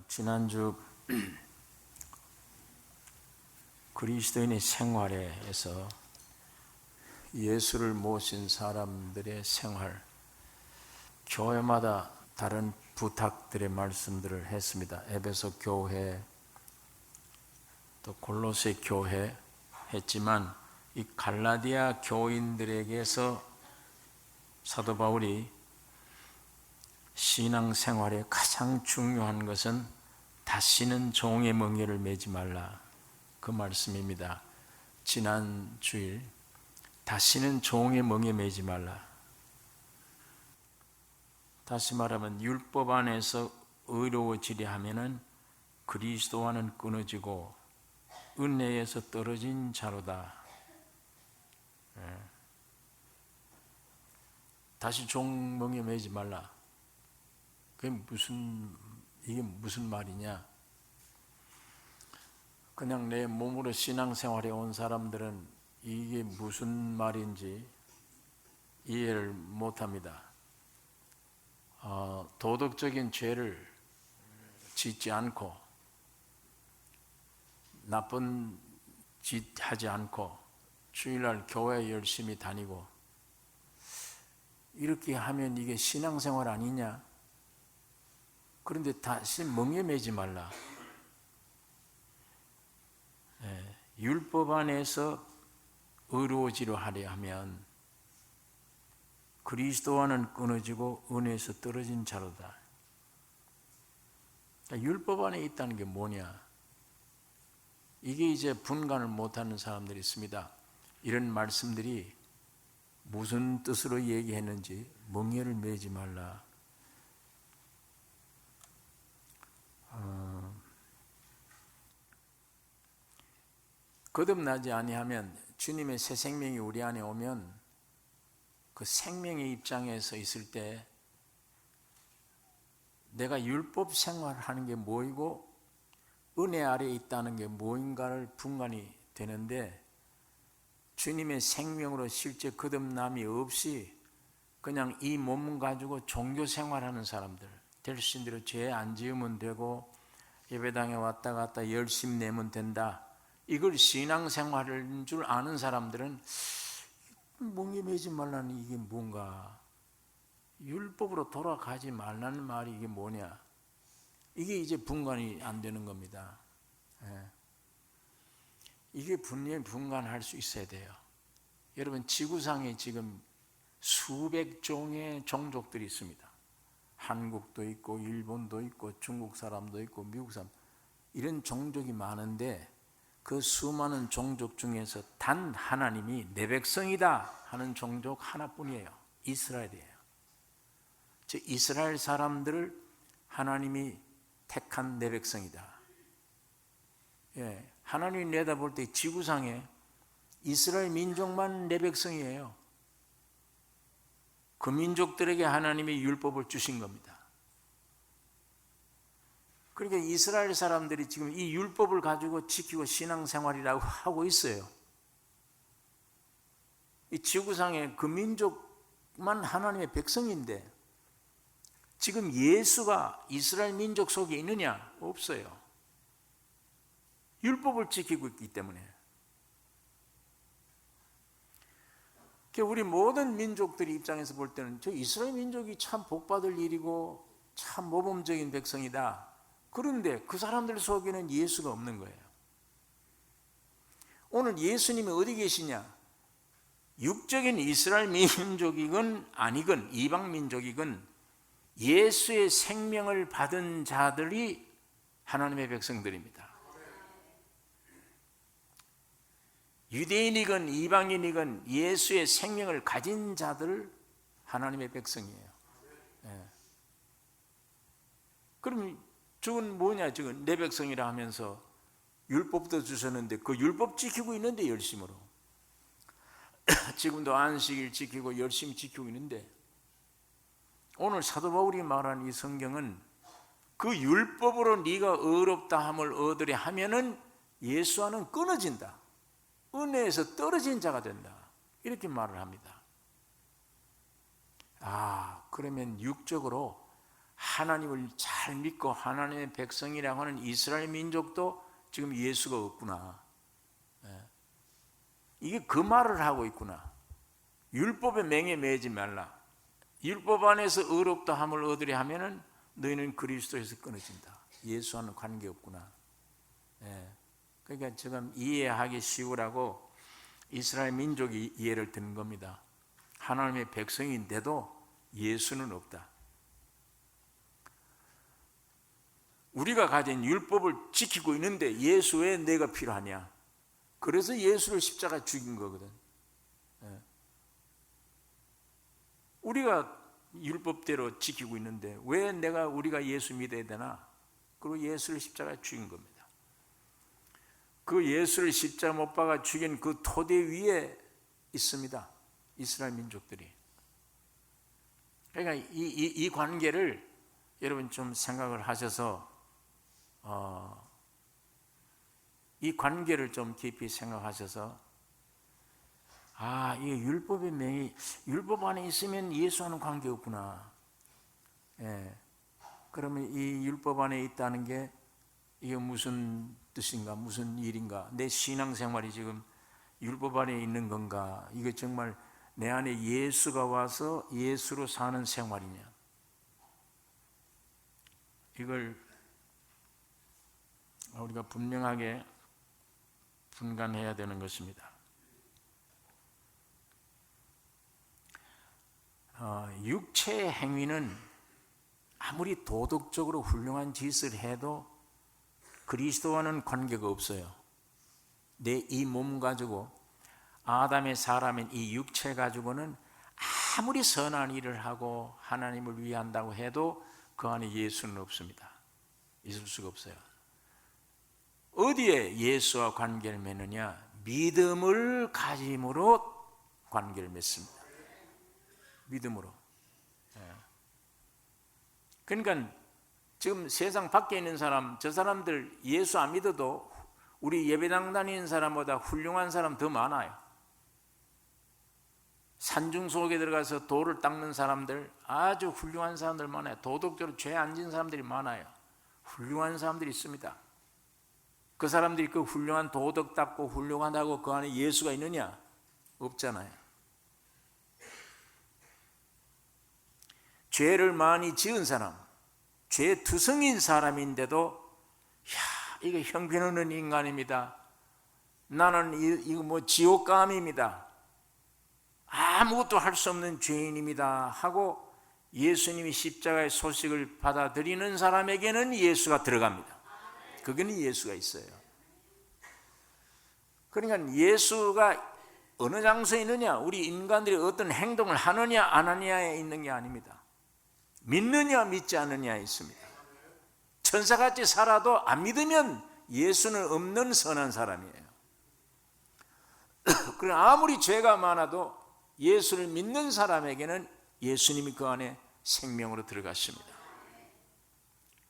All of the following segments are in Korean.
지난주 그리스도인의 생활에서 예수를 모신 사람들의 생활, 교회마다 다른 부탁들의 말씀들을 했습니다. 에베소 교회, 또 골로새 교회 했지만 이 갈라디아 교인들에게서 사도 바울이 신앙생활에 가장 중요한 것은 다시는 종의 멍에를 매지 말라, 그 말씀입니다. 지난 주일 다시는 종의 멍에 매지 말라. 다시 말하면 율법 안에서 의로워지려 하면은 그리스도와는 끊어지고 은혜에서 떨어진 자로다. 다시 종 멍에 매지 말라. 이게 무슨 말이냐? 그냥 내 몸으로 신앙생활에 온 사람들은 이게 무슨 말인지 이해를 못합니다. 도덕적인 죄를 짓지 않고 나쁜 짓 하지 않고 주일날 교회 열심히 다니고 이렇게 하면 이게 신앙생활 아니냐? 그런데 다시 멍에 매지 말라. 율법 안에서 의로워지려 하려 하면 그리스도와는 끊어지고 은혜에서 떨어진 자로다. 그러니까 율법 안에 있다는 게 뭐냐? 이게 이제 분간을 못하는 사람들이 있습니다. 이런 말씀들이 무슨 뜻으로 얘기했는지 멍에를 매지 말라. 거듭나지 아니하면 주님의 새 생명이 우리 안에 오면 그 생명의 입장에서 있을 때 내가 율법 생활하는 게 뭐이고 은혜 아래에 있다는 게 뭐인가를 분간이 되는데, 주님의 생명으로 실제 거듭남이 없이 그냥 이 몸 가지고 종교 생활하는 사람들, 될 수 있는 대로 죄 안 지으면 되고 예배당에 왔다 갔다 열심 내면 된다, 이걸 신앙생활인 줄 아는 사람들은 멍에 매지 말라는 이게 뭔가, 율법으로 돌아가지 말라는 말이 이게 뭐냐, 이게 이제 분간이 안 되는 겁니다. 이게 분명히 분간할 수 있어야 돼요. 여러분, 지구상에 지금 수백 종의 종족들이 있습니다. 한국도 있고 일본도 있고 중국 사람도 있고 미국 사람, 이런 종족이 많은데 그 수많은 종족 중에서 단 하나님이 내 백성이다 하는 종족 하나뿐이에요. 이스라엘이에요. 즉 이스라엘 사람들을 하나님이 택한 내 백성이다. 하나님이 내다볼 때 지구상에 이스라엘 민족만 내 백성이에요. 그 민족들에게 하나님이 율법을 주신 겁니다. 그러니까 이스라엘 사람들이 지금 이 율법을 가지고 지키고 신앙생활이라고 하고 있어요. 이 지구상에 그 민족만 하나님의 백성인데 지금 예수가 이스라엘 민족 속에 있느냐? 없어요. 율법을 지키고 있기 때문에. 우리 모든 민족들의 입장에서 볼 때는 저 이스라엘 민족이 참 복받을 일이고 참 모범적인 백성이다. 그런데 그 사람들 속에는 예수가 없는 거예요. 오늘 예수님이 어디 계시냐? 육적인 이스라엘 민족이건 아니건 이방 민족이건 예수의 생명을 받은 자들이 하나님의 백성들입니다. 유대인이건 이방인이건 예수의 생명을 가진 자들 하나님의 백성이에요. 그럼 저건 뭐냐? 저건 내 백성이라 하면서 율법도 주셨는데 그 율법 지키고 있는데 열심으로 지금도 안식일 지키고 열심히 지키고 있는데, 오늘 사도 바울이 말한 이 성경은 그 율법으로 네가 의롭다함을 얻으려 하면은 예수와는 끊어진다, 은혜에서 떨어진 자가 된다, 이렇게 말을 합니다. 그러면 육적으로 하나님을 잘 믿고 하나님의 백성이라고 하는 이스라엘 민족도 지금 예수가 없구나. 이게 그 말을 하고 있구나. 율법의 맹에 매지 말라. 율법 안에서 의롭다함을 얻으려 하면은 너희는 그리스도에서 끊어진다. 예수와는 관계없구나. 그러니까 지금 이해하기 쉬우라고 이스라엘 민족이 이해를 드는 겁니다. 하나님의 백성인데도 예수는 없다. 우리가 가진 율법을 지키고 있는데 예수 외에 내가 필요하냐? 그래서 예수를 십자가에 죽인 거거든. 우리가 율법대로 지키고 있는데 왜 우리가 예수 믿어야 되나? 그리고 예수를 십자가에 죽인 겁니다. 그 예수를 십자가 못 박아 죽인 그 토대 위에 있습니다. 이스라엘 민족들이. 그러니까 이 관계를 여러분 좀 생각을 하셔서 이 관계를 좀 깊이 생각하셔서 이게 율법의 명이 율법 안에 있으면 예수와는 관계없구나. 그러면 이 율법 안에 있다는 게 이게 무슨 뜻인가, 무슨 일인가? 내 신앙생활이 지금 율법 안에 있는 건가? 이게 정말 내 안에 예수가 와서 예수로 사는 생활이냐? 이걸 우리가 분명하게 분간해야 되는 것입니다. 육체의 행위는 아무리 도덕적으로 훌륭한 짓을 해도 그리스도와는 관계가 없어요. 내 이 몸 가지고 아담의 사람인 이 육체 가지고는 아무리 선한 일을 하고 하나님을 위한다고 해도 그 안에 예수는 없습니다. 있을 수가 없어요. 어디에 예수와 관계를 맺느냐? 믿음을 가짐으로 관계를 맺습니다. 믿음으로. 그러니까 지금 세상 밖에 있는 사람, 저 사람들 예수 안 믿어도 우리 예배당 다니는 사람보다 훌륭한 사람 더 많아요. 산중 속에 들어가서 돌을 닦는 사람들, 아주 훌륭한 사람들 많아요. 도덕적으로 죄 안 지은 사람들이 많아요. 훌륭한 사람들이 있습니다. 그 사람들이 그 훌륭한 도덕 닦고 훌륭하다고 그 안에 예수가 있느냐? 없잖아요. 죄를 많이 지은 사람, 죄 투성인 사람인데도 이거 형편없는 인간입니다. 나는 이거 뭐 지옥감입니다. 아무것도 할 수 없는 죄인입니다 하고 예수님이 십자가의 소식을 받아들이는 사람에게는 예수가 들어갑니다. 거기는 예수가 있어요. 그러니까 예수가 어느 장소에 있느냐, 우리 인간들이 어떤 행동을 하느냐 안 하느냐에 있는 게 아닙니다. 믿느냐 믿지 않느냐에 있습니다. 천사같이 살아도 안 믿으면 예수는 없는 선한 사람이에요. 그러나 아무리 죄가 많아도 예수를 믿는 사람에게는 예수님이 그 안에 생명으로 들어가십니다.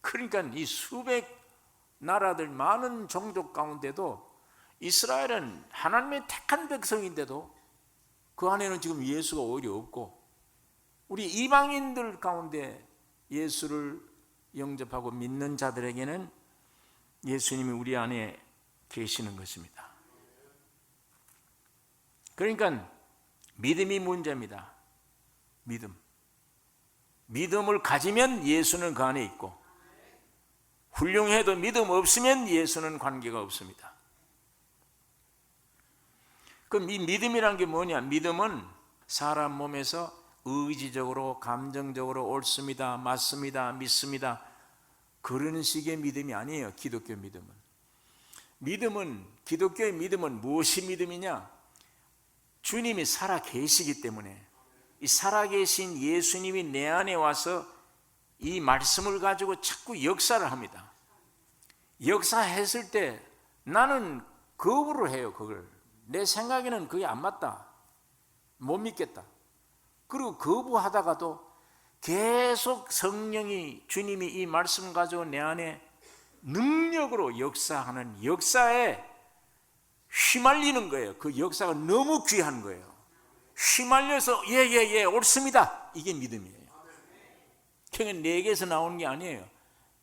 그러니까 이 수백 나라들 많은 종족 가운데도 이스라엘은 하나님의 택한 백성인데도 그 안에는 지금 예수가 오히려 없고, 우리 이방인들 가운데 예수를 영접하고 믿는 자들에게는 예수님이 우리 안에 계시는 것입니다. 그러니까 믿음이 문제입니다. 믿음을 가지면 예수는 그 안에 있고, 훌륭해도 믿음 없으면 예수는 관계가 없습니다. 그럼 이 믿음이란 게 뭐냐? 믿음은 사람 몸에서 의지적으로 감정적으로 옳습니다, 맞습니다, 믿습니다 그런 식의 믿음이 아니에요. 기독교 믿음은 기독교의 믿음은 무엇이 믿음이냐? 주님이 살아 계시기 때문에 이 살아 계신 예수님이 내 안에 와서 이 말씀을 가지고 자꾸 역사를 합니다. 역사했을 때 나는 거부를 해요. 그걸 내 생각에는 그게 안 맞다, 못 믿겠다. 그리고 거부하다가도 계속 성령이, 주님이 이 말씀 가지고 내 안에 능력으로 역사하는 역사에 휘말리는 거예요. 그 역사가 너무 귀한 거예요. 휘말려서 예 옳습니다, 이게 믿음이에요. 그냥 내게서 나오는 게 아니에요.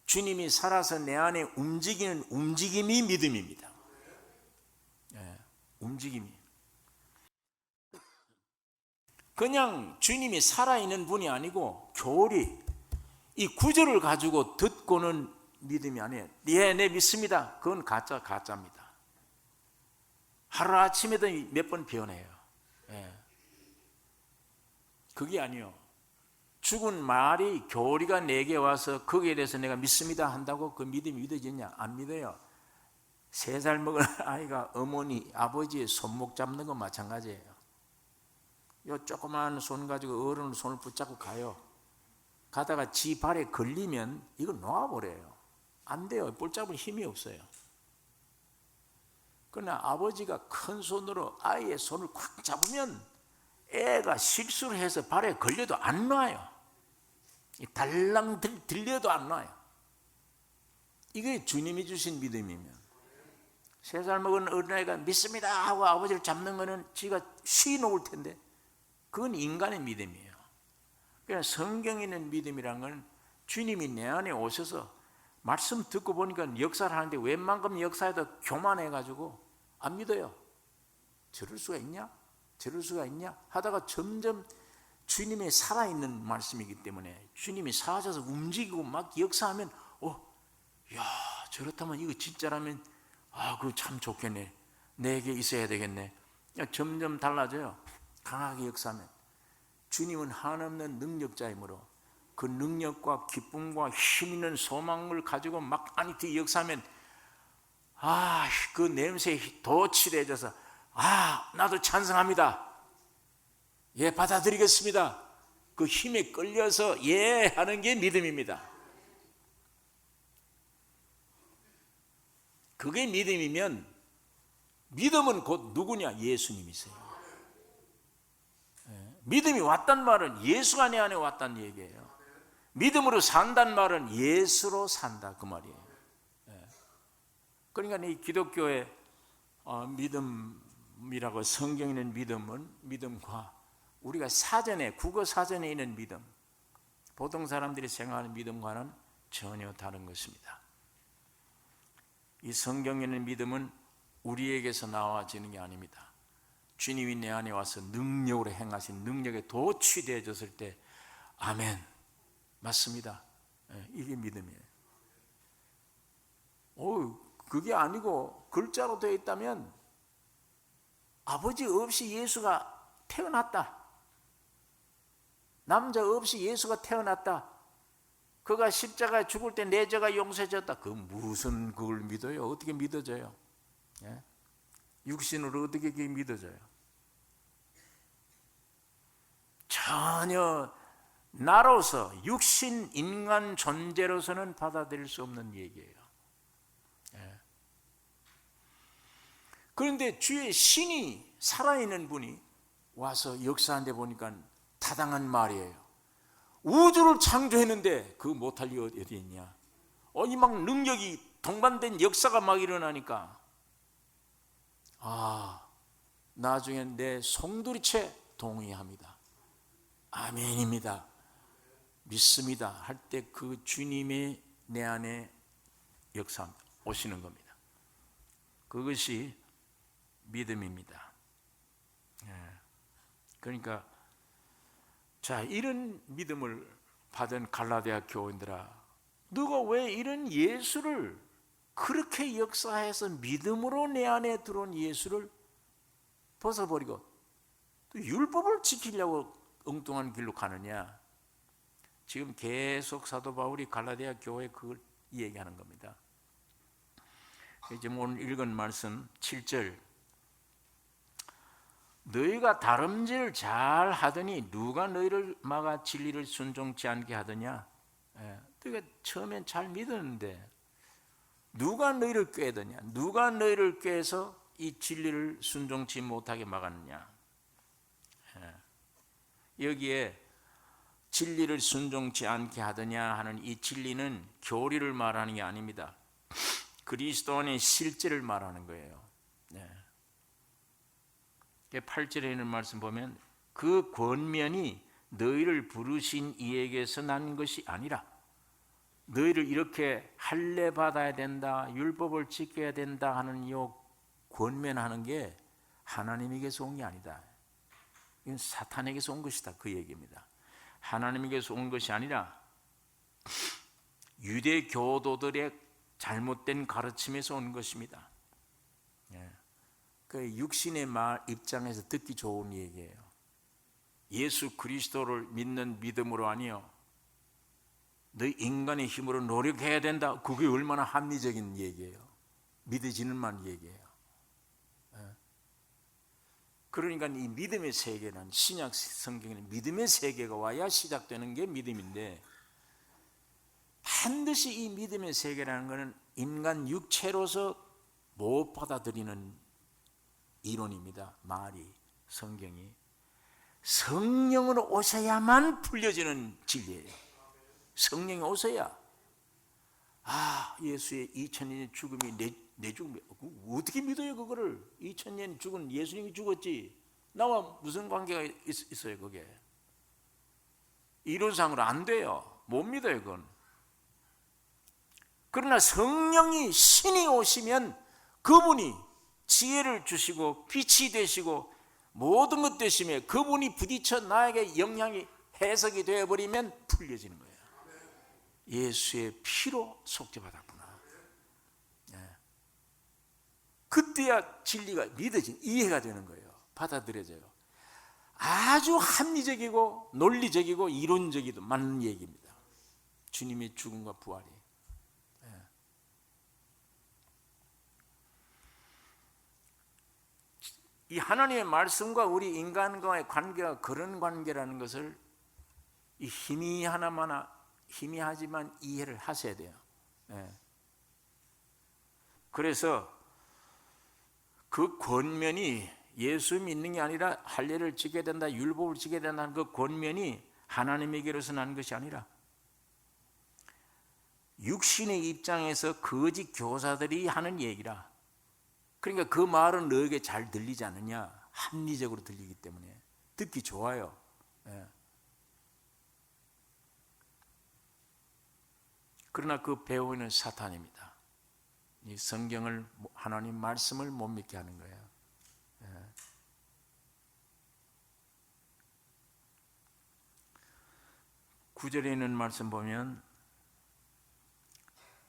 주님이 살아서 내 안에 움직이는 움직임이 믿음입니다. 움직임이. 그냥 주님이 살아있는 분이 아니고 교리, 이 구절을 가지고 듣고는 믿음이 아니에요. 예, 네 믿습니다. 그건 가짜입니다. 하루아침에도 몇 번 변해요. 그게 아니요. 죽은 말이 교리가 내게 와서 거기에 대해서 내가 믿습니다 한다고 그 믿음이 믿어지냐? 안 믿어요. 3살 먹은 아이가 어머니, 아버지의 손목 잡는 건 마찬가지예요. 요 조그만 손 가지고 어른의 손을 붙잡고 가요. 가다가 지 발에 걸리면 이거 놓아버려요. 안 돼요. 붙잡을 힘이 없어요. 그러나 아버지가 큰 손으로 아이의 손을 꽉 잡으면 애가 실수를 해서 발에 걸려도 안 놔요. 달랑 들려도 안 놔요. 이게 주님이 주신 믿음이면, 3살 먹은 어린아이가 믿습니다 하고 아버지를 잡는 거는 지가 쉬 놓을 텐데 그건 인간의 믿음이에요. 그러니까 성경에 있는 믿음이란 건 주님이 내 안에 오셔서 말씀 듣고 보니까 역사를 하는데 웬만큼 역사에도 교만해가지고 안 믿어요. 저럴 수가 있냐? 저럴 수가 있냐? 하다가 점점 주님의 살아있는 말씀이기 때문에 주님이 사셔서 움직이고 막 역사하면 야, 저렇다면 이거 진짜라면 그거 참 좋겠네. 내게 있어야 되겠네. 점점 달라져요. 강하게 역사하면. 주님은 한없는 능력자이므로 그 능력과 기쁨과 힘 있는 소망을 가지고 막 안이 역사하면 그 냄새에 더 칠해져서 나도 찬성합니다. 예, 받아들이겠습니다. 그 힘에 끌려서 예 하는 게 믿음입니다. 그게 믿음이면, 믿음은 곧 누구냐? 예수님이세요. 믿음이 왔단 말은 예수가 내 안에 왔다는 얘기예요. 믿음으로 산다는 말은 예수로 산다 그 말이에요. 그러니까 이 기독교의 믿음이라고 성경에 있는 믿음은, 믿음과 우리가 사전에, 국어 사전에 있는 믿음, 보통 사람들이 생각하는 믿음과는 전혀 다른 것입니다. 이 성경에 있는 믿음은 우리에게서 나와지는 게 아닙니다. 주님이 내 안에 와서 능력으로 행하신 능력에 도취되어졌을 때 아멘, 맞습니다. 이게 믿음이에요. 그게 아니고 글자로 되어 있다면 아버지 없이 예수가 태어났다, 남자 없이 예수가 태어났다, 그가 십자가에 죽을 때 내 죄가 용서해졌다, 그 무슨 그걸 믿어요? 어떻게 믿어져요? 육신으로 어떻게 그게 믿어져요? 전혀 나로서 육신 인간 존재로서는 받아들일 수 없는 얘기예요. 그런데 주의 신이 살아있는 분이 와서 역사하는데 보니까 타당한 말이에요. 우주를 창조했는데 그 못할 리 어디 있냐? 이 막 능력이 동반된 역사가 막 일어나니까 나중에 내 송두리째 동의합니다. 아멘입니다. 믿습니다. 할 때 그 주님의 내 안에 역사 오시는 겁니다. 그것이 믿음입니다. 그러니까 이런 믿음을 받은 갈라디아 교인들아, 너가 왜 이런 예수를, 그렇게 역사해서 믿음으로 내 안에 들어온 예수를 벗어버리고 또 율법을 지키려고 엉뚱한 길로 가느냐? 지금 계속 사도 바울이 갈라디아 교회에 그걸 얘기하는 겁니다. 이제 오늘 읽은 말씀 7절, 너희가 다름질을 잘 하더니 누가 너희를 막아 진리를 순종치 않게 하더냐? 너희가 처음엔 잘 믿었는데 누가 너희를 꾀더냐? 누가 너희를 꾀해서 이 진리를 순종치 못하게 막았느냐? 여기에 진리를 순종치 않게 하더냐 하는 이 진리는 교리를 말하는 게 아닙니다. 그리스도 안의 실제를 말하는 거예요. 8절에 있는 말씀 보면 그 권면이 너희를 부르신 이에게서 난 것이 아니라 너희를 이렇게 할례 받아야 된다, 율법을 지켜야 된다 하는 요 권면하는 게 하나님에게서 온 게 아니다. 이건 사탄에게서 온 것이다, 그 얘기입니다. 하나님에게서 온 것이 아니라 유대 교도들의 잘못된 가르침에서 온 것입니다. 그 육신의 말 입장에서 듣기 좋은 얘기예요. 예수 그리스도를 믿는 믿음으로 아니요, 너 인간의 힘으로 노력해야 된다. 그게 얼마나 합리적인 얘기예요. 믿어지는 만 얘기예요. 그러니까 이 믿음의 세계는, 신약 성경에는 믿음의 세계가 와야 시작되는 게 믿음인데, 반드시 이 믿음의 세계라는 것은 인간 육체로서 못 받아들이는 이론입니다. 말이, 성경이 성령으로 오셔야만 풀려지는 진리예요. 성령이 오셔야, 예수의 2000년의 죽음이 내 죽음이, 어떻게 믿어요 그거를? 2000년 죽은 예수님이 죽었지 나와 무슨 관계가 있어요? 그게 이론상으로 안 돼요. 못 믿어요 그건. 그러나 성령이, 신이 오시면 그분이 지혜를 주시고 빛이 되시고 모든 것 되시며 그분이 부딪혀 나에게 영향이 해석이 되어버리면 풀려지는 거예요. 예수의 피로 속죄받았구나. 그때야 진리가 믿어진, 이해가 되는 거예요. 받아들여져요. 아주 합리적이고 논리적이고 이론적이도 맞는 얘기입니다. 주님의 죽음과 부활이. 이 하나님의 말씀과 우리 인간과의 관계가 그런 관계라는 것을 이 희미하지만 이해를 하셔야 돼요. 그래서 그 권면이 예수 믿는 게 아니라 할례를 지켜야 된다, 율법을 지켜야 된다는 그 권면이 하나님에게로서 난 것이 아니라 육신의 입장에서 거짓 교사들이 하는 얘기라. 그러니까 그 말은 너에게 잘 들리지 않느냐? 합리적으로 들리기 때문에 듣기 좋아요. 그러나 그 배우는 사탄입니다. 이 성경을, 하나님 말씀을 못 믿게 하는 거예요. 9절에 있는 말씀 보면,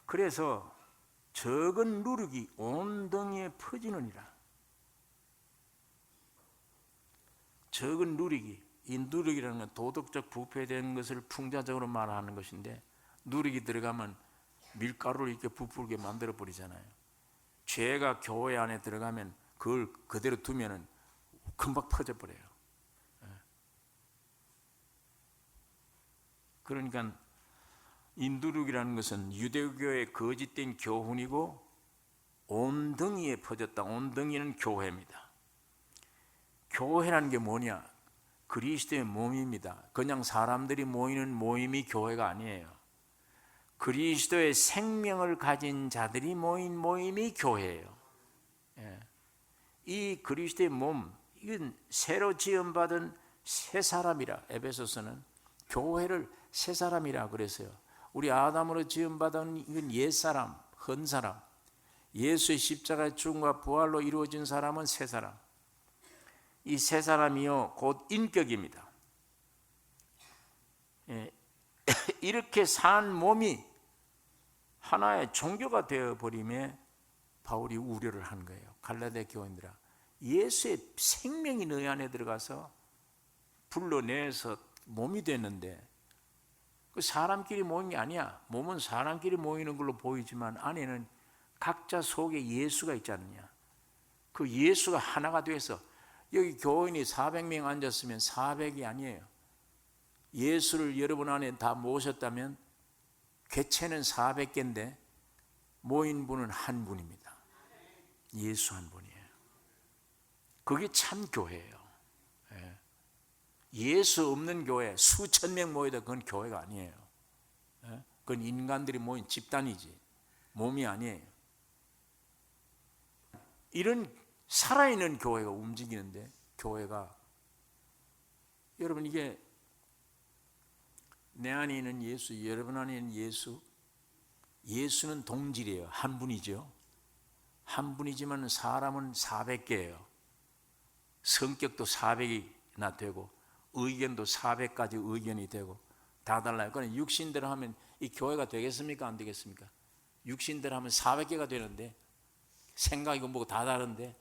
그래서 적은 누룩이 온 덩이에 퍼지느니라. 적은 누룩이, 이 누룩이라는 건 도덕적 부패된 것을 풍자적으로 말하는 것인데, 누룩이 들어가면 밀가루를 이렇게 부풀게 만들어 버리잖아요. 죄가 교회 안에 들어가면 그걸 그대로 두면은 금방 퍼져 버려요. 그러니까 이 누룩이라는 것은 유대교의 거짓된 교훈이고 온 덩이에 퍼졌다. 온 덩이는 교회입니다. 교회라는 게 뭐냐? 그리스도의 몸입니다. 그냥 사람들이 모이는 모임이 교회가 아니에요. 그리스도의 생명을 가진 자들이 모인 모임이 교회예요. 이 그리스도의 몸, 이건 새로 지음받은 새 사람이라, 에베소서는 교회를 새 사람이라 그랬어요. 우리 아담으로 지음받은 이건 옛사람, 헌사람, 예수의 십자가의 죽음과 부활로 이루어진 사람은 새 사람. 이 새 사람이요 곧 인격입니다. 이렇게 산 몸이 하나의 종교가 되어버림에 바울이 우려를 한 거예요. 갈라디아 교인들아, 예수의 생명이 너희 안에 들어가서 불러내서 몸이 됐는데, 그 사람끼리 모인 게 아니야. 몸은 사람끼리 모이는 걸로 보이지만 안에는 각자 속에 예수가 있지 않느냐. 그 예수가 하나가 돼서, 여기 교인이 400명 앉았으면 400이 아니에요. 예수를 여러분 안에 다 모셨다면 개체는 400개인데 모인 분은 한 분입니다. 예수 한 분이에요. 그게 참 교회예요. 예수 없는 교회, 수천 명 모이다, 그건 교회가 아니에요. 그건 인간들이 모인 집단이지 몸이 아니에요. 이런 살아있는 교회가 움직이는데, 교회가, 여러분 이게 내 안에 있는 예수, 여러분 안에 있는 예수, 예수는 동질이에요. 한 분이죠. 한 분이지만 사람은 400개예요. 성격도 400이나 되고 의견도 400가지 의견이 되고 다 달라요. 그러니 육신대로 하면 이 교회가 되겠습니까? 안 되겠습니까? 육신대로 하면 400개가 되는데 생각이고 뭐고 다 다른데,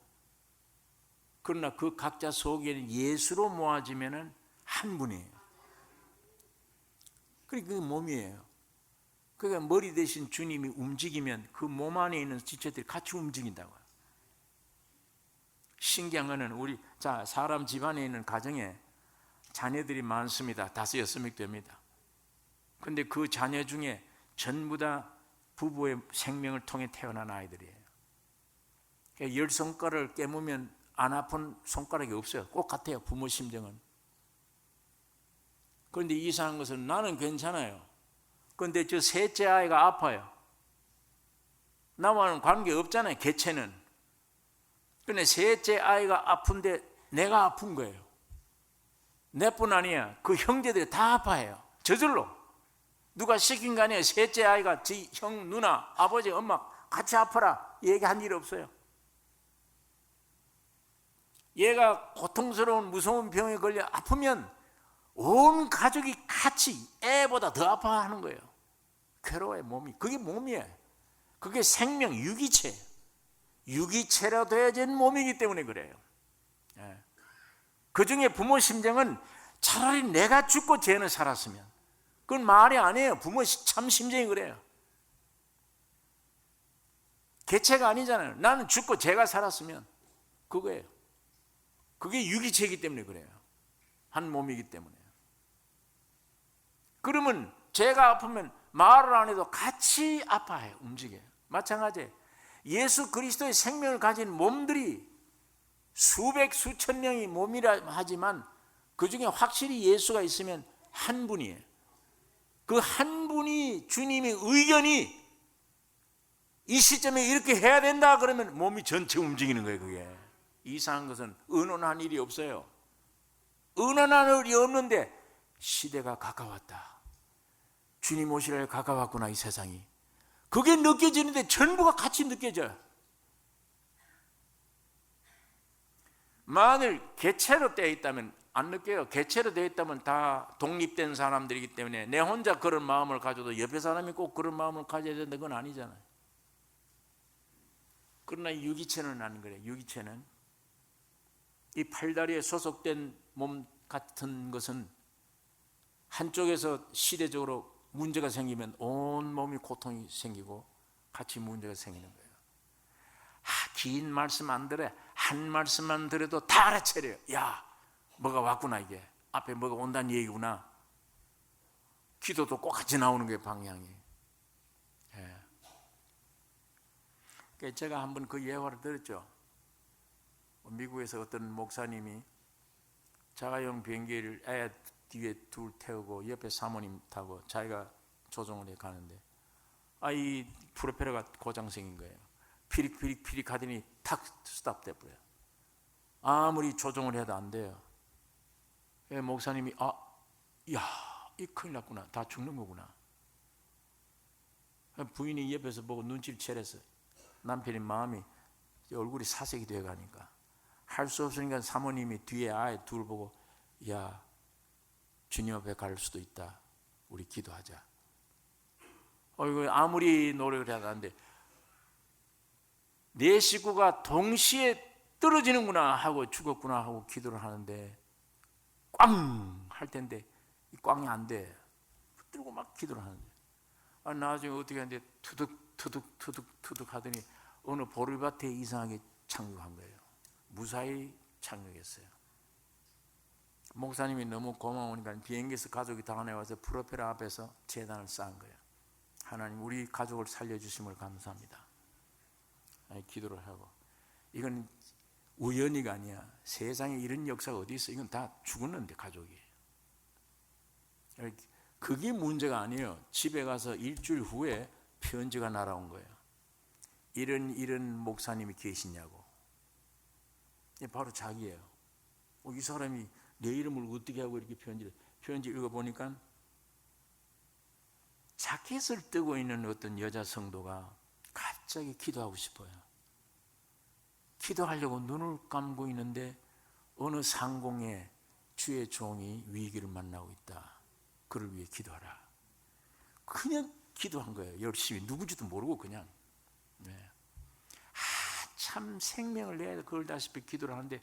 그러나 그 각자 속에는 예수로 모아지면 한 분이에요. 그게 몸이에요. 그러니까 머리 대신 주님이 움직이면 그 몸 안에 있는 지체들이 같이 움직인다고요. 신기한 거는 우리 사람 집안에 있는 가정에 자녀들이 많습니다. 5, 6명 됩니다. 그런데 그 자녀 중에 전부 다 부부의 생명을 통해 태어난 아이들이에요. 10손가락을 깨무면 안 아픈 손가락이 없어요. 꼭 같아요, 부모 심정은. 그런데 이상한 것은 나는 괜찮아요. 그런데 저 셋째 아이가 아파요. 나와는 관계없잖아요, 개체는. 그런데 셋째 아이가 아픈데 내가 아픈 거예요. 내뿐 아니야, 그 형제들이 다 아파해요. 저절로. 누가 시킨 거 아니에요. 셋째 아이가 지 형, 누나, 아버지, 엄마 같이 아파라 얘기한 일 없어요. 얘가 고통스러운 무서운 병에 걸려 아프면 온 가족이 같이 애보다 더 아파하는 거예요. 괴로워요, 몸이. 그게 몸이에요. 그게 생명, 유기체. 유기체라 되어진 몸이기 때문에 그래요. 그 중에 부모 심정은 차라리 내가 죽고 쟤는 살았으면, 그건 말이 아니에요. 부모 참 심정이 그래요. 개체가 아니잖아요. 나는 죽고 쟤가 살았으면, 그거예요. 그게 유기체이기 때문에 그래요. 한 몸이기 때문에. 그러면 쟤가 아프면 말을 안 해도 같이 아파해요. 움직여요. 마찬가지예요. 예수 그리스도의 생명을 가진 몸들이 수백 수천 명이 몸이라 하지만 그 중에 확실히 예수가 있으면 한 분이에요. 그 한 분이, 주님의 의견이 이 시점에 이렇게 해야 된다 그러면 몸이 전체 움직이는 거예요. 그게 이상한 것은 의논한 일이 없어요. 의논한 일이 없는데 시대가 가까웠다. 주님 오실 날 가까웠구나, 이 세상이. 그게 느껴지는데 전부가 같이 느껴져요. 만일 개체로 되어 있다면 안 느껴요. 개체로 되어 있다면 다 독립된 사람들이기 때문에 내 혼자 그런 마음을 가져도 옆에 사람이 꼭 그런 마음을 가져야 된다는 건 아니잖아요. 그러나 유기체는 아닌 거예요. 유기체는 이 팔다리에 소속된 몸 같은 것은 한쪽에서 시대적으로 문제가 생기면 온 몸이 고통이 생기고 같이 문제가 생기는 거예요. 긴 말씀 안 들어, 한 말씀만 들어도 다 알아채려요. 야, 뭐가 왔구나, 이게 앞에 뭐가 온다는 얘기구나. 기도도 꼭 같이 나오는 거예요, 방향이. 제가 한번 그 예화를 들었죠. 미국에서 어떤 목사님이 자가용 비행기를 애 뒤에 둘 태우고 옆에 사모님 타고 자기가 조종을 해 가는데 이 프로펠러가 고장 생긴 거예요. 피릭 하더니 탁 스탑돼 버려요. 아무리 조종을 해도 안 돼요. 목사님이 이 큰일 났구나, 다 죽는 거구나. 부인이 옆에서 보고 눈치를 채려서 남편의 마음이, 얼굴이 사색이 되어 가니까 할 수 없으니까 사모님이 뒤에 아이 둘 보고, 야, 주님 앞에 갈 수도 있다, 우리 기도하자. 이거 아무리 노력을 해도 안 돼. 내 식구가 동시에 떨어지는구나 하고 죽었구나 하고 기도를 하는데 꽝 할 텐데 이 꽝이 안 돼. 붙들고 막 기도를 하는데 나중에 어떻게 하는데 투둑 하더니 어느 보리밭에 이상하게 착륙한 거예요. 무사히 착륙했어요. 목사님이 너무 고마우니까 비행기에서 가족이 다 나와서 프로펠러 앞에서 제단을 쌓은 거예요. 하나님, 우리 가족을 살려주심을 감사합니다. 기도를 하고. 이건 우연히가 아니야. 세상에 이런 역사가 어디 있어? 이건 다 죽었는데, 가족이. 그게 문제가 아니에요. 집에 가서 일주일 후에 편지가 날아온 거예요. 이런 목사님이 계시냐고. 바로 자기예요. 이 사람이 내 이름을 어떻게 하고 이렇게 편지 읽어보니까 자켓을 뜨고 있는 어떤 여자 성도가 갑자기 기도하고 싶어요. 기도하려고 눈을 감고 있는데 어느 상공에 주의 종이 위기를 만나고 있다. 그를 위해 기도하라. 그냥 기도한 거예요. 열심히. 누구지도 모르고 그냥. 참 생명을 내야 걸다시피 기도를 하는데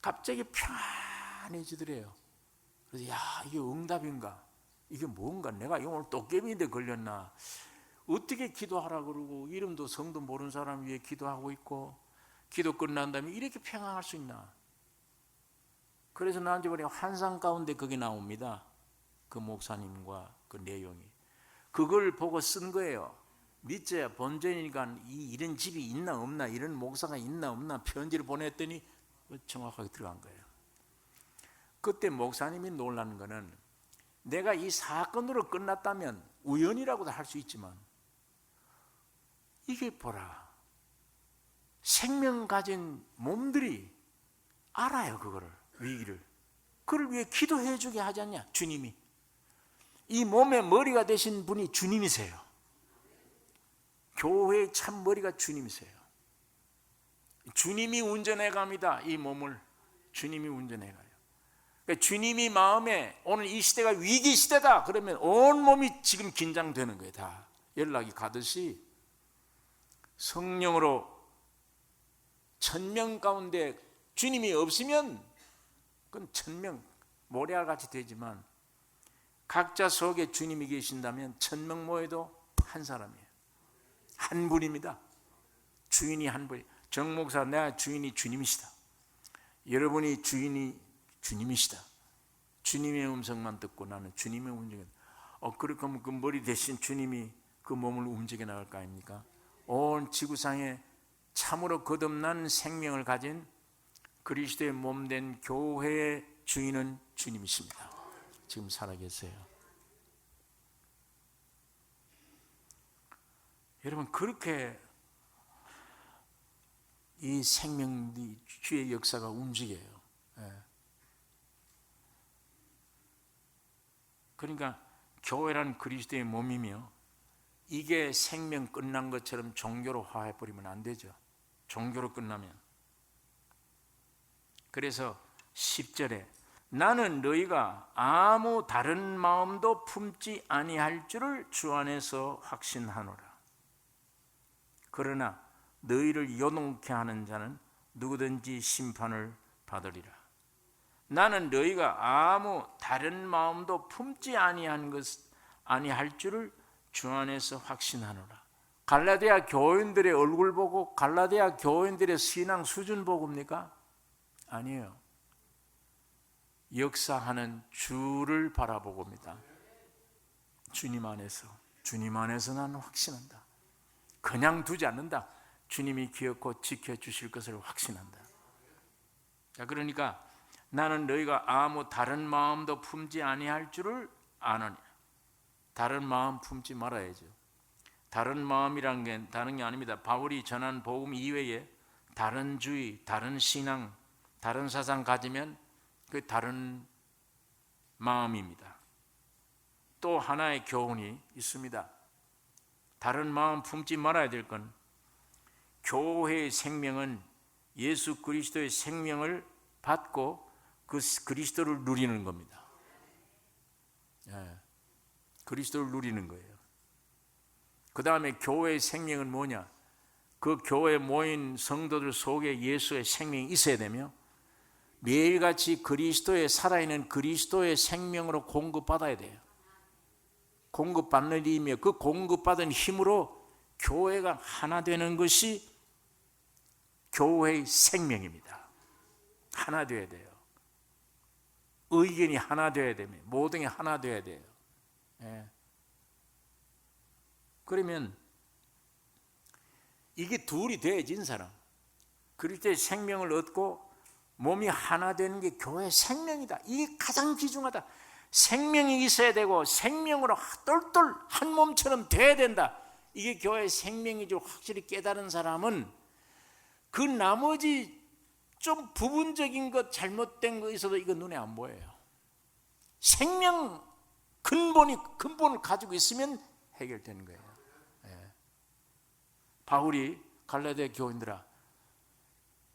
갑자기 편안해지더래요. 그래서 이게 응답인가? 이게 뭔가? 내가 오늘 도깨비인데 걸렸나? 어떻게 기도하라 그러고 이름도 성도 모르는 사람 위해 기도하고 있고 기도 끝난 다음에 이렇게 평안할 수 있나? 그래서 나한테 보니 환상 가운데 그게 나옵니다. 그 목사님과 그 내용이. 그걸 보고 쓴 거예요. 믿져야 본전이니까 이런 집이 있나 없나, 이런 목사가 있나 없나 편지를 보냈더니 정확하게 들어간 거예요. 그때 목사님이 놀라는 거는 내가 이 사건으로 끝났다면 우연이라고도 할 수 있지만 이게 보라, 생명 가진 몸들이 알아요. 그거를, 위기를. 그를 위해 기도해 주게 하지 않냐, 주님이. 이 몸의 머리가 되신 분이 주님이세요. 교회의 참 머리가 주님이세요. 주님이 운전해 갑니다. 이 몸을 주님이 운전해 가요. 그러니까 주님이 마음에 오늘 이 시대가 위기 시대다 그러면 온 몸이 지금 긴장되는 거예요. 다 연락이 가듯이 성령으로 1000명 가운데 주님이 없으면 그건 1000명 모래알같이 되지만 각자 속에 주님이 계신다면 1000명 모여도 한 사람이에요. 한 분입니다. 주인이 한 분. 정 목사, 내가 주인이 주님이시다. 여러분이 주인이 주님이시다. 주님의 음성만 듣고 나는 주님의 움직임. 그렇게 하면 그 머리 대신 주님이 그 몸을 움직여 나갈 거 아닙니까? 온 지구상에 참으로 거듭난 생명을 가진 그리스도의 몸된 교회의 주인은 주님이십니다. 지금 살아계세요. 여러분, 그렇게 이 생명이 주의 역사가 움직여요. 그러니까 교회란 그리스도의 몸이며 이게 생명 끝난 것처럼 종교로 화해버리면 안 되죠. 종교로 끝나면. 그래서 10절에 나는 너희가 아무 다른 마음도 품지 아니할 줄을 주 안에서 확신하노라. 그러나 너희를 요동케 하는 자는 누구든지 심판을 받으리라. 나는 너희가 아무 다른 마음도 품지 아니할 줄을 주 안에서 확신하노라. 갈라디아 교인들의 얼굴 보고 갈라디아 교인들의 신앙 수준 보고입니까? 아니에요. 역사하는 주를 바라보고입니다. 주님 안에서 나는 확신한다. 그냥 두지 않는다. 주님이 기억고 지켜주실 것을 확신한다. 자, 그러니까 나는 너희가 아무 다른 마음도 품지 아니할 줄을 아노니. 다른 마음 품지 말아야죠. 다른 마음이란 게 다른 게 아닙니다. 바울이 전한 복음 이외에 다른 주의, 다른 신앙, 다른 사상 가지면 그 다른 마음입니다. 또 하나의 교훈이 있습니다. 다른 마음 품지 말아야 될 건 교회의 생명은 예수 그리스도의 생명을 받고 그 그리스도를 누리는 겁니다. 그리스도를 누리는 거예요. 그 다음에 교회의 생명은 뭐냐? 그 교회에 모인 성도들 속에 예수의 생명이 있어야 되며 매일같이 그리스도의 살아있는 그리스도의 생명으로 공급받아야 돼요. 공급받는 힘이며 그 공급받은 힘으로 교회가 하나 되는 것이 교회의 생명입니다. 하나 되어야 돼요. 의견이 하나 되어야 됩니다. 모든 게 하나 되어야 돼요. 그러면 이게 둘이 돼야지 사람. 그리스도의 생명을 얻고 몸이 하나 되는 게 교회의 생명이다. 이게 가장 귀중하다. 생명이 있어야 되고 생명으로 똘똘 한 몸처럼 돼야 된다. 이게 교회의 생명인 줄 확실히 깨달은 사람은 그 나머지 좀 부분적인 것 잘못된 거 있어도 이거 눈에 안 보여요. 생명 근본을 가지고 있으면 해결되는 거예요. 예. 바울이 갈라디아 교인들아,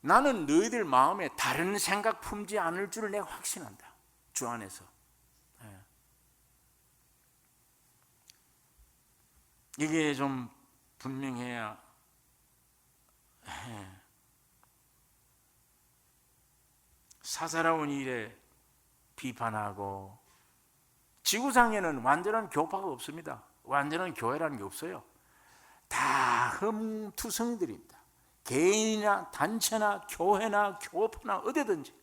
나는 너희들 마음에 다른 생각 품지 않을 줄을 내가 확신한다. 주 안에서. 예. 이게 좀 분명해야. 예. 사사로운 일에 비판하고, 지구상에는 완전한 교파가 없습니다. 완전한 교회라는 게 없어요. 다 흠투성들입니다. 개인이나 단체나 교회나 교파나 어디든지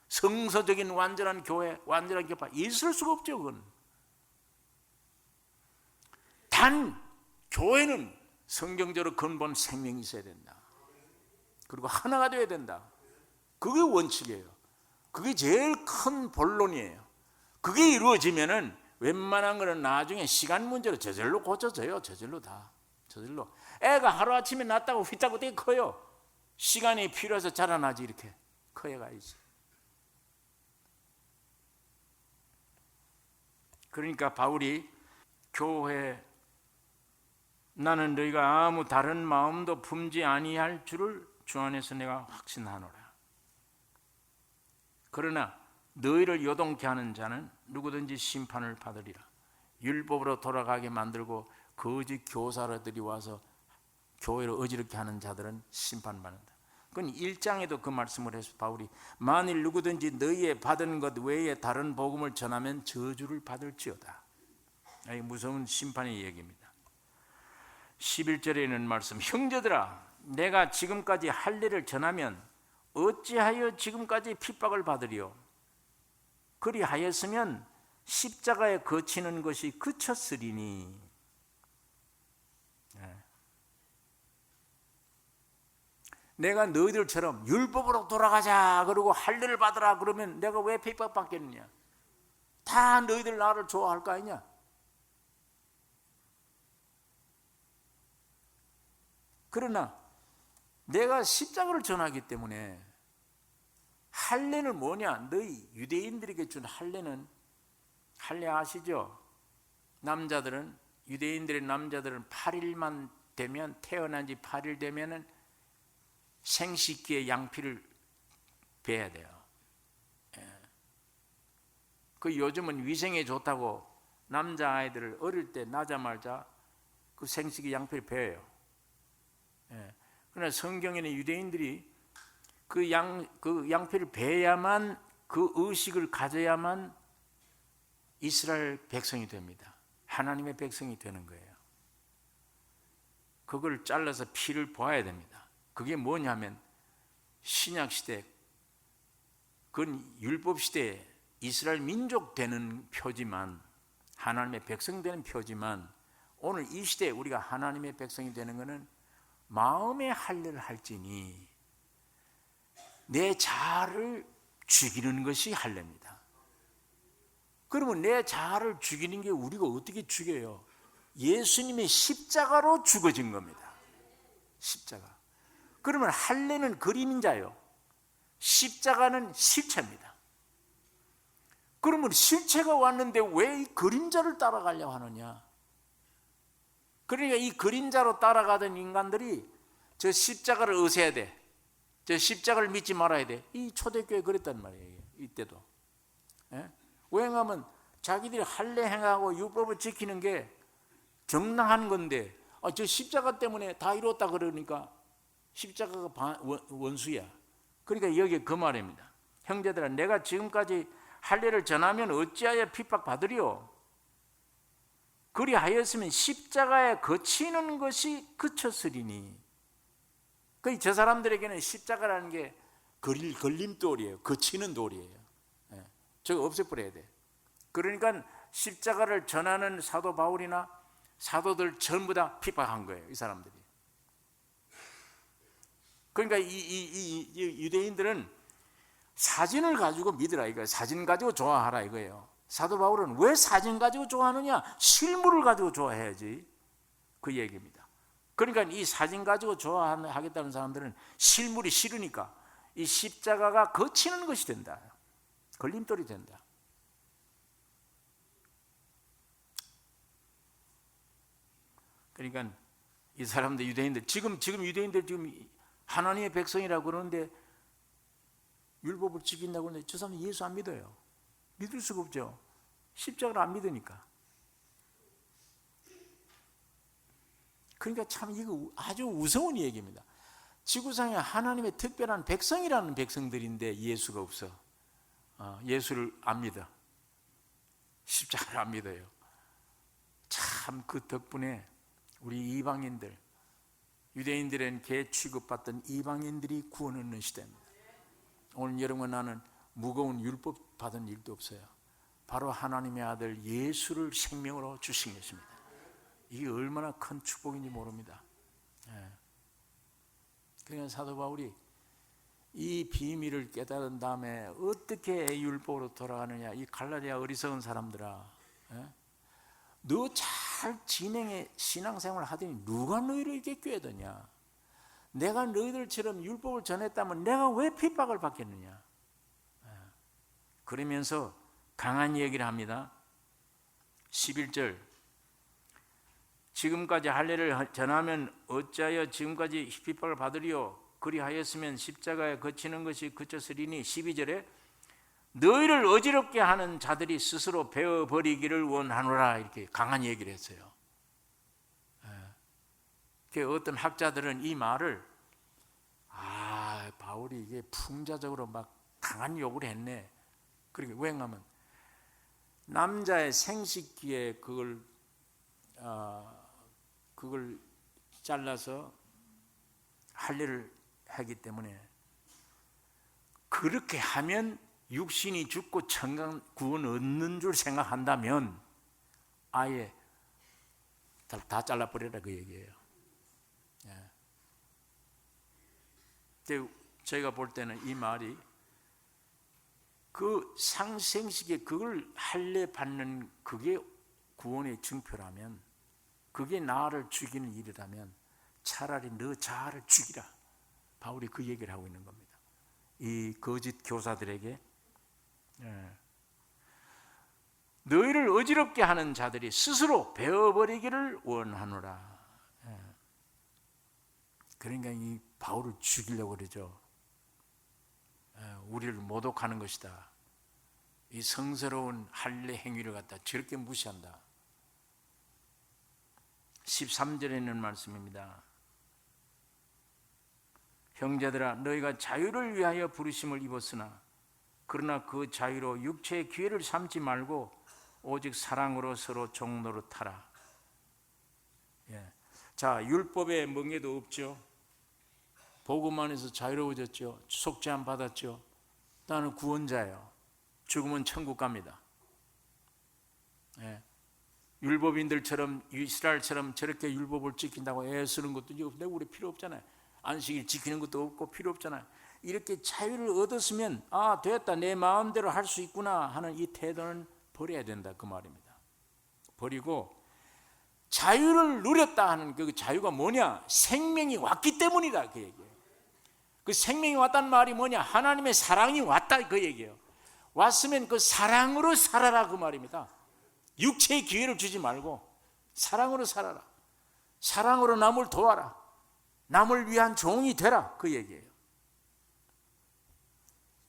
성서적인 완전한 교회, 완전한 교파 있을 수가 없죠. 그건. 단 교회는 성경적으로 근본 생명이 있어야 된다. 그리고 하나가 되어야 된다. 그게 원칙이에요. 그게 제일 큰 본론이에요. 그게 이루어지면은 웬만한 거는 나중에 시간 문제로 저절로 고쳐져요. 저절로 다. 저절로. 애가 하루아침에 낳았다고 휘따고 되게 커요. 시간이 필요해서 자라나지. 이렇게 커야가야지. 그러니까 바울이 교회, 나는 너희가 아무 다른 마음도 품지 아니할 줄을 주 안에서 내가 확신하노라. 그러나 너희를 요동케 하는 자는 누구든지 심판을 받으리라. 율법으로 돌아가게 만들고 거짓 교사들이 와서 교회를 어지럽게 하는 자들은 심판받는다. 그건 1장에도 그 말씀을 해서 바울이 만일 누구든지 너희의 받은 것 외에 다른 복음을 전하면 저주를 받을지어다. 이 무서운 심판의 얘기입니다. 11절에 있는 말씀, 형제들아 내가 지금까지 할 일을 전하면 어찌하여 지금까지 핍박을 받으리요? 그리하였으면 십자가에 거치는 것이 그쳤으리니. 내가 너희들처럼 율법으로 돌아가자 그러고 할 일을 받으라 그러면 내가 왜 핍박받겠느냐? 다 너희들 나를 좋아할 거 아니냐? 그러나 내가 십자가를 전하기 때문에 할례는 뭐냐? 너희 유대인들에게 준 할례는, 할례 아시죠? 남자들은, 유대인들의 남자들은 8일만 되면, 태어난 지 8일 되면은 생식기에 양피를 베야 돼요. 그 요즘은 위생에 좋다고 남자아이들을 어릴 때 나자마자 그 생식기 양피를 베어요. 그러나 성경에는 유대인들이 그 양피를 베야만, 그 의식을 가져야만 이스라엘 백성이 됩니다. 하나님의 백성이 되는 거예요. 그걸 잘라서 피를 보아야 됩니다. 그게 뭐냐면 신약시대, 그건 율법시대에 이스라엘 민족 되는 표지만, 하나님의 백성 되는 표지만, 오늘 이 시대에 우리가 하나님의 백성이 되는 것은 마음의 할례를 할지니 내 자아를 죽이는 것이 할례입니다. 그러면 내 자아를 죽이는 게 우리가 어떻게 죽여요? 예수님의 십자가로 죽어진 겁니다. 십자가. 그러면 할례는 그림자요, 십자가는 실체입니다. 그러면 실체가 왔는데 왜 이 그림자를 따라가려고 하느냐? 그러니까 이 그림자로 따라가던 인간들이 저 십자가를 의세해야 돼. 저 십자가를 믿지 말아야 돼. 이 초대교회 그랬단 말이에요. 이때도. 왜냐하면 자기들이 할례 행하고 율법을 지키는 게 정당한 건데, 저 십자가 때문에 다 이뤘다 그러니까 십자가가 원수야. 그러니까 여기 그 말입니다. 형제들아 내가 지금까지 할례를 전하면 어찌하여 핍박받으리요? 그리하였으면 십자가에 거치는 것이 그쳤으리니. 저 사람들에게는 십자가라는 게 걸림돌이에요. 거치는 돌이에요. 저거 없애버려야 돼. 그러니까 십자가를 전하는 사도 바울이나 사도들 전부 다 핍박한 거예요. 이 사람들이. 그러니까 이 유대인들은 사진을 가지고 믿으라 이거예요. 사진 가지고 좋아하라 이거예요. 사도 바울은 왜 사진 가지고 좋아하느냐? 실물을 가지고 좋아해야지. 그 얘기입니다. 그러니까 이 사진 가지고 좋아하겠다는 사람들은 실물이 싫으니까 이 십자가가 거치는 것이 된다. 걸림돌이 된다. 그러니까 이 사람들, 유대인들, 지금 유대인들 지금 하나님의 백성이라고 그러는데 율법을 지킨다고 하는데 저 사람은 예수 안 믿어요. 믿을 수가 없죠. 십자가를 안 믿으니까. 그러니까 참 이거 아주 무서운 얘기입니다. 지구상에 하나님의 특별한 백성이라는 백성들인데 예수가 없어. 예수를 안 믿어. 십자가를 안 믿어요. 참 그 덕분에 우리 이방인들, 유대인들은 개 취급받던 이방인들이 구원 얻는 시대입니다. 오늘 여러분, 나는 무거운 율법 받은 일도 없어요. 바로 하나님의 아들 예수를 생명으로 주신 것입니다. 이게 얼마나 큰 축복인지 모릅니다. 그러니까 사도 바울이 이 비밀을 깨달은 다음에 어떻게 율법으로 돌아가느냐, 이 갈라디아 어리석은 사람들아, 너 잘 진행해 신앙생활 하더니 누가 너희를 이렇게 꾀더냐? 내가 너희들처럼 율법을 전했다면 내가 왜 핍박을 받겠느냐? 그러면서 강한 얘기를 합니다. 11절, 지금까지 할례를 전하면 어찌하여 지금까지 핍박을 받으리요? 그리하였으면 십자가에 거치는 것이 그쳤으리니. 12절에 너희를 어지럽게 하는 자들이 스스로 베어버리기를 원하노라, 이렇게 강한 얘기를 했어요. 어떤 학자들은 이 말을 바울이 이게 풍자적으로 막 강한 욕을 했네. 그러니까 왜냐하면 남자의 생식기에 그걸 잘라서 할례를 하기 때문에, 그렇게 하면 육신이 죽고 천강 구원 얻는 줄 생각한다면 아예 다 잘라버려라, 그 얘기예요. 저희가 볼 때는 이 말이 그 상생식에 그걸 할례 받는 그게 구원의 증표라면, 그게 나를 죽이는 일이라면 차라리 너 자아를 죽이라. 바울이 그 얘기를 하고 있는 겁니다. 이 거짓 교사들에게 너희를 어지럽게 하는 자들이 스스로 베어버리기를 원하노라. 그러니까 이 바울을 죽이려고 그러죠. 우리를 모독하는 것이다. 이 성스러운 할례 행위를 갖다 저렇게 무시한다. 13절에 있는 말씀입니다. 형제들아, 너희가 자유를 위하여 부르심을 입었으나 그러나 그 자유로 육체의 기회를 삼지 말고 오직 사랑으로 서로 종노릇하라. 자, 율법에 멍에도 없죠. 복음 안에서 자유로워졌죠. 속죄함 받았죠. 나는 구원자예요. 죽으면 천국 갑니다. 율법인들처럼, 이스라엘처럼 저렇게 율법을 지킨다고 애쓰는 것도 우리 필요 없잖아요. 안식일 지키는 것도 없고 필요 없잖아요. 이렇게 자유를 얻었으면 됐다, 내 마음대로 할 수 있구나 하는 이 태도는 버려야 된다, 그 말입니다. 버리고 자유를 누렸다 하는 그 자유가 뭐냐? 생명이 왔기 때문이다, 그 얘기예요. 그 생명이 왔다는 말이 뭐냐? 하나님의 사랑이 왔다, 그 얘기예요. 왔으면 그 사랑으로 살아라, 그 말입니다. 육체의 기회를 주지 말고 사랑으로 살아라. 사랑으로 남을 도와라. 남을 위한 종이 되라, 그 얘기예요.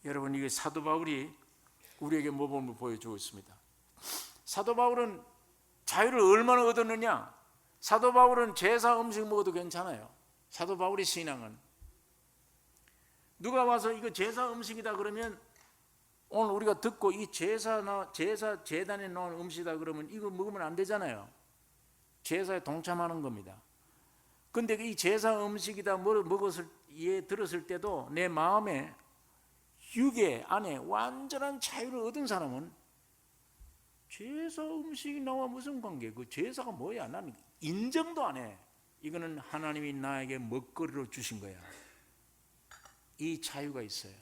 여러분, 이게 사도 바울이 우리에게 모범을 보여주고 있습니다. 사도 바울은 자유를 얼마나 얻었느냐? 사도 바울은 제사 음식 먹어도 괜찮아요. 사도 바울의 신앙은 누가 와서 이거 제사 음식이다 그러면, 오늘 우리가 듣고 이 제단에 나온 음식이다 그러면 이거 먹으면 안 되잖아요. 제사에 동참하는 겁니다. 근데 이 제사 음식이다 들었을 때도 내 마음에 육에 안에 완전한 자유를 얻은 사람은 제사 음식이 나와 무슨 관계? 그 제사가 뭐야? 나는 인정도 안 해. 이거는 하나님이 나에게 먹거리로 주신 거야. 이 자유가 있어요.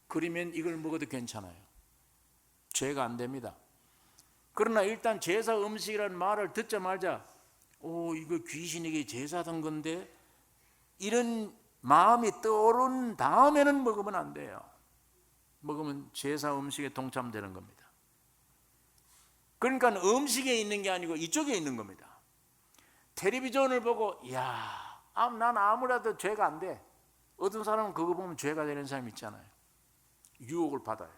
그러면 이걸 먹어도 괜찮아요. 죄가 안 됩니다. 그러나 일단 제사 음식이라는 말을 듣자마자 이거 귀신에게 제사던 건데, 이런 마음이 떠오른 다음에는 먹으면 안 돼요. 먹으면 제사 음식에 동참되는 겁니다. 그러니까 음식에 있는 게 아니고 이쪽에 있는 겁니다. 텔레비전을 보고 난 아무래도 죄가 안 돼. 어떤 사람은 그거 보면 죄가 되는 사람이 있잖아요. 유혹을 받아요.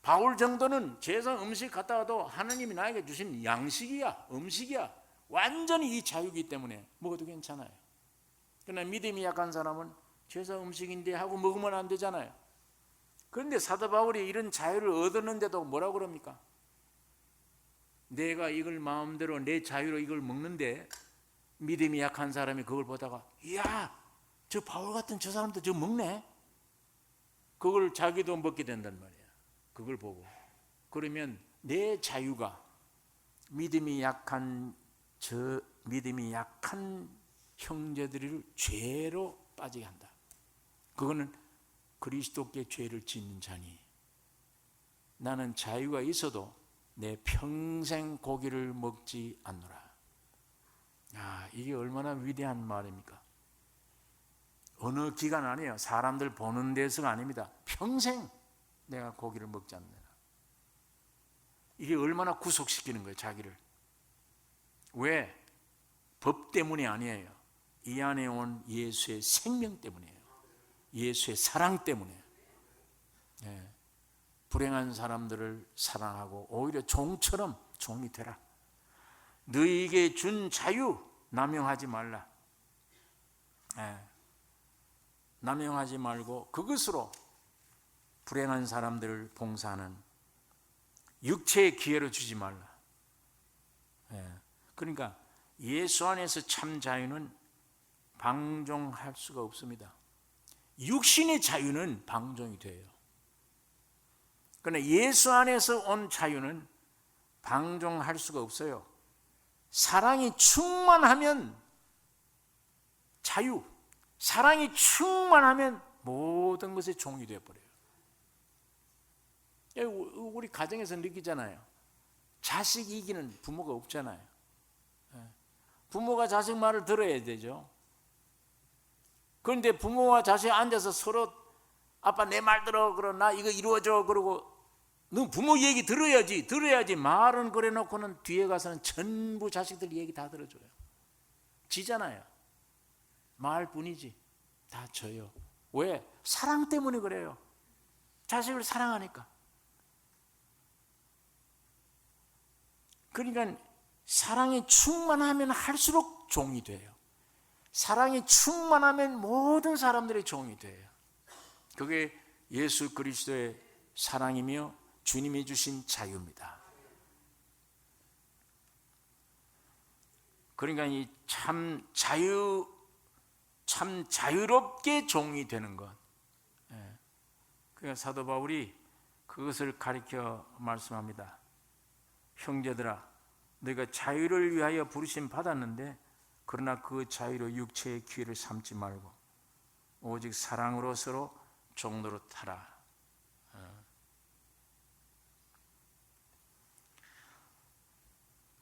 바울 정도는 제사 음식 갖다 와도 하나님이 나에게 주신 양식이야, 음식이야. 완전히 이 자유이기 때문에 먹어도 괜찮아요. 그러나 믿음이 약한 사람은 제사 음식인데 하고 먹으면 안 되잖아요. 그런데 사도 바울이 이런 자유를 얻었는데도 뭐라고 그럽니까? 내가 이걸 마음대로 내 자유로 이걸 먹는데 믿음이 약한 사람이 그걸 보다가 저 바울 같은 저 사람도 저 먹네. 그걸 자기도 먹게 된단 말이야. 그걸 보고. 그러면 내 자유가 믿음이 약한 형제들을 죄로 빠지게 한다. 그거는 그리스도께 죄를 짓는 자니 나는 자유가 있어도 내 평생 고기를 먹지 않노라. 이게 얼마나 위대한 말입니까? 어느 기간 아니에요. 사람들 보는 데서가 아닙니다. 평생 내가 고기를 먹지 않느라. 이게 얼마나 구속시키는 거예요, 자기를. 왜? 법 때문이 아니에요. 이 안에 온 예수의 생명 때문이에요. 예수의 사랑 때문에. 불행한 사람들을 사랑하고 오히려 종처럼 종이 되라. 너희에게 준 자유 남용하지 말라. 남용하지 말고 그것으로 불행한 사람들을 봉사하는 육체의 기회로 주지 말라. 그러니까 예수 안에서 참 자유는 방종할 수가 없습니다. 육신의 자유는 방종이 돼요. 그러나 예수 안에서 온 자유는 방종할 수가 없어요. 사랑이 충만하면 자유, 사랑이 충만하면 모든 것에 종이 되어버려요. 우리 가정에서 느끼잖아요. 자식 이기는 부모가 없잖아요. 부모가 자식 말을 들어야 되죠. 그런데 부모와 자식이 앉아서 서로 아빠 내 말 들어, 그러 나 이거 이루어줘, 그러고 너 부모 얘기 들어야지 말은 그래 놓고는 뒤에 가서는 전부 자식들 얘기 다 들어줘요. 지잖아요. 말뿐이지 다 져요. 왜? 사랑 때문에 그래요. 자식을 사랑하니까. 그러니까 사랑이 충만하면 할수록 종이 돼요. 사랑이 충만하면 모든 사람들의 종이 돼요. 그게 예수 그리스도의 사랑이며 주님이 주신 자유입니다. 그러니까 이 참 자유롭게 종이 되는 것. 그러니까 사도 바울이 그것을 가리켜 말씀합니다. 형제들아, 너희가 자유를 위하여 부르심 받았는데 그러나 그 자유로 육체의 기회를 삼지 말고 오직 사랑으로 서로 종노릇하라.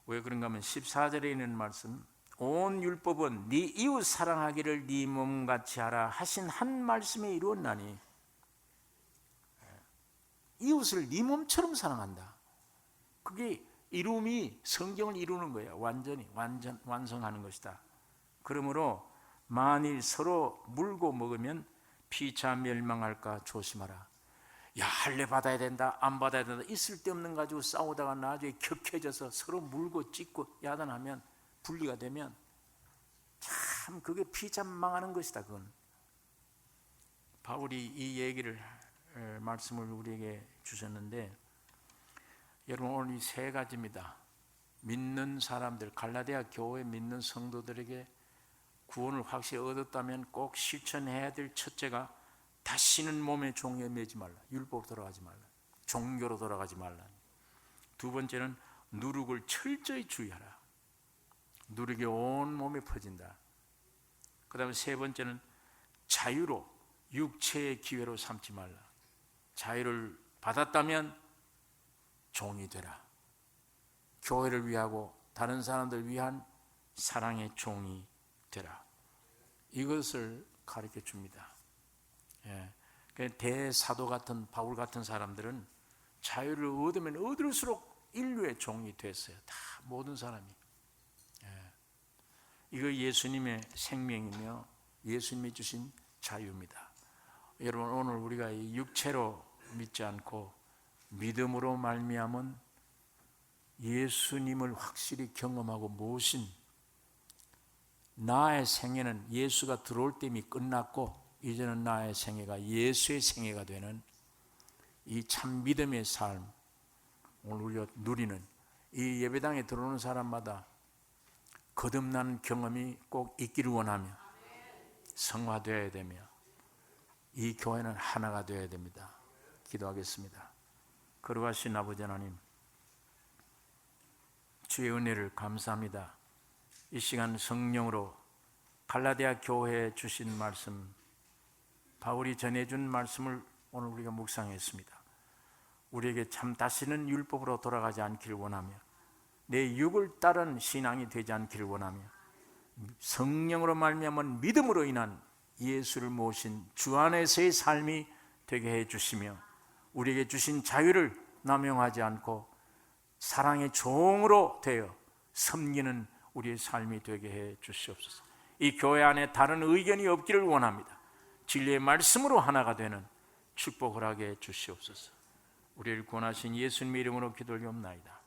왜 그런가 하면 14절에 있는 말씀, 온 율법은 네 이웃 사랑하기를 네 몸같이 하라 하신 한 말씀에 이루었나니, 이웃을 네 몸처럼 사랑한다. 그게 이룸이 성경을 이루는 거예요. 완성하는 것이다. 그러므로 만일 서로 물고 먹으면 피차 멸망할까 조심하라. 할례 받아야 된다, 안 받아야 된다, 있을 데 없는 가지고 싸우다가 나중에 격해져서 서로 물고 찢고 야단하면, 분리가 되면 참 그게 피차 망하는 것이다. 그건 바울이 이 얘기를 말씀을 우리에게 주셨는데, 여러분 오늘 이 세 가지입니다. 믿는 사람들, 갈라디아 교회 믿는 성도들에게 구원을 확실히 얻었다면 꼭 실천해야 될 첫째가 다시는 몸의 종에 매지 말라. 율법으로 돌아가지 말라. 종교로 돌아가지 말라. 두 번째는 누룩을 철저히 주의하라. 누룩이 온 몸에 퍼진다. 그 다음에 세 번째는 자유로 육체의 기회로 삼지 말라. 자유를 받았다면 종이 되라. 교회를 위하고 다른 사람들을 위한 사랑의 종이 되라. 이것을 가르쳐 줍니다. 대사도 같은 바울 같은 사람들은 자유를 얻으면 얻을수록 인류의 종이 됐어요. 다 모든 사람이. 이거 예수님의 생명이며 예수님이 주신 자유입니다. 여러분, 오늘 우리가 이 육체로 믿지 않고 믿음으로 말미암은 예수님을 확실히 경험하고 모신 나의 생애는 예수가 들어올 때 이미 끝났고 이제는 나의 생애가 예수의 생애가 되는 이 참 믿음의 삶, 오늘 우리가 누리는 이 예배당에 들어오는 사람마다 거듭나는 경험이 꼭 있기를 원하며 성화되어야 되며 이 교회는 하나가 되어야 됩니다. 기도하겠습니다. 거룩하신 아버지 하나님, 주의 은혜를 감사합니다. 이 시간 성령으로 갈라디아 교회에 주신 말씀, 바울이 전해준 말씀을 오늘 우리가 묵상했습니다. 우리에게 참 다시는 율법으로 돌아가지 않기를 원하며 내 육을 따른 신앙이 되지 않기를 원하며 성령으로 말미암은 믿음으로 인한 예수를 모신 주 안에서의 삶이 되게 해 주시며 우리에게 주신 자유를 남용하지 않고 사랑의 종으로 되어 섬기는 우리의 삶이 되게 해 주시옵소서. 이 교회 안에 다른 의견이 없기를 원합니다. 진리의 말씀으로 하나가 되는 축복을 하게 해 주시옵소서. 우리를 구원하신 예수님의 이름으로 기도를 옵나이다.